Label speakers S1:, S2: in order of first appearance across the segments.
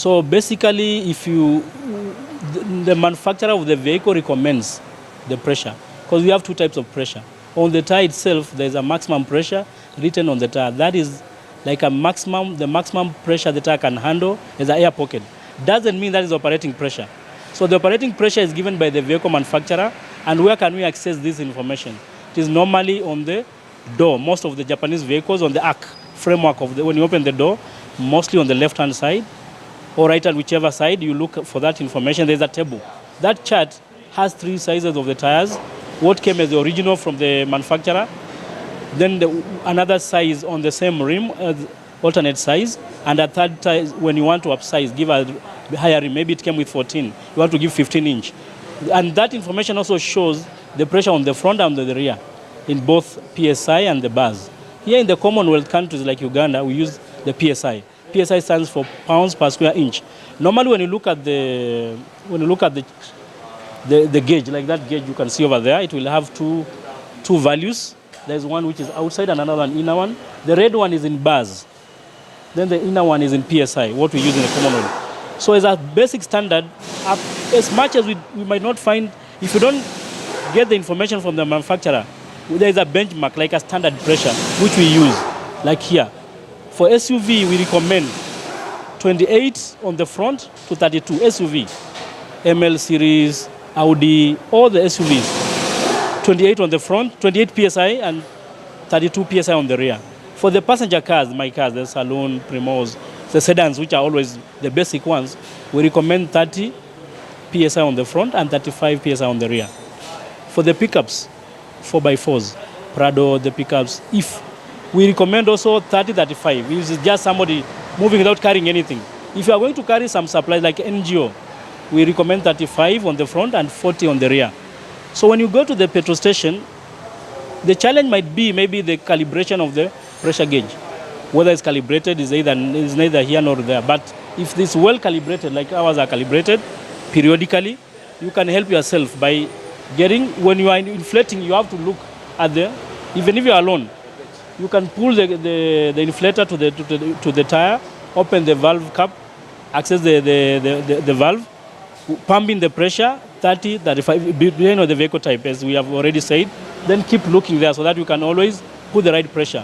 S1: So basically, if you, the manufacturer of the vehicle recommends the pressure, because we have two types of pressure. On the tire itself, there's a maximum pressure written on the tire. That is like the maximum pressure the tire can handle is an air pocket. Doesn't mean that is operating pressure. So the operating pressure is given by the vehicle manufacturer, and where can we access this information? It is normally on the door. Most of the Japanese vehicles on the arc framework of when you open the door, mostly on the left-hand side or right hand, whichever side, you look for that information. There's a table. That chart has three sizes of the tires, what came as the original from the manufacturer, then another size on the same rim, alternate size, and a third size when you want to upsize, give a higher rim. Maybe it came with 14. You want to give 15-inch. And that information also shows the pressure on the front and the rear in both PSI and the bars. Here in the Commonwealth countries like Uganda, we use the PSI. PSI stands for pounds per square inch. Normally, when you look at the gauge, like that gauge you can see over there, it will have two values. There's one which is outside and another one inner one. The red one is in bars. Then the inner one is in PSI, what we use in the Commonwealth. So as a basic standard, as much as we might not find, if you don't get the information from the manufacturer, there is a benchmark, like a standard pressure, which we use, like here. For SUV, we recommend 28 on the front to 32 SUV. ML series, Audi, all the SUVs. 28 on the front, 28 PSI and 32 PSI on the rear. For the passenger cars, my cars, the Saloon, Primos, the sedans, which are always the basic ones, we recommend 30 PSI on the front and 35 PSI on the rear. For the pickups, 4x4s, Prado, the pickups, if we recommend also 30-35. This is just somebody moving without carrying anything. If you are going to carry some supplies like NGO, we recommend 35 on the front and 40 on the rear. So when you go to the petrol station, the challenge might be maybe the calibration of the pressure gauge. Whether it's calibrated is neither here nor there. But if it's well calibrated, like ours are calibrated periodically, you can help yourself by getting, when you are inflating, you have to look at even if you are alone, you can pull the inflator to the tire, open the valve cap, access the valve, pump in the pressure, 30, 35, depending on the vehicle type, as we have already said. Then keep looking there so that you can always put the right pressure.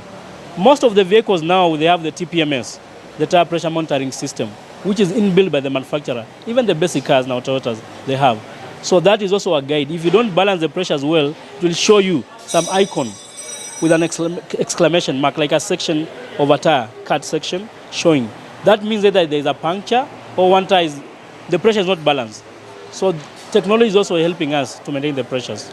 S1: Most of the vehicles now, they have the TPMS, the tire pressure monitoring system, which is inbuilt by the manufacturer. Even the basic cars now, Toyotas, they have. So that is also a guide. If you don't balance the pressures well, it will show you some icon with an exclamation mark, like a section of a tire, cut section, showing. That means that there is a puncture or one tire, the pressure is not balanced. So technology is also helping us to maintain the pressures.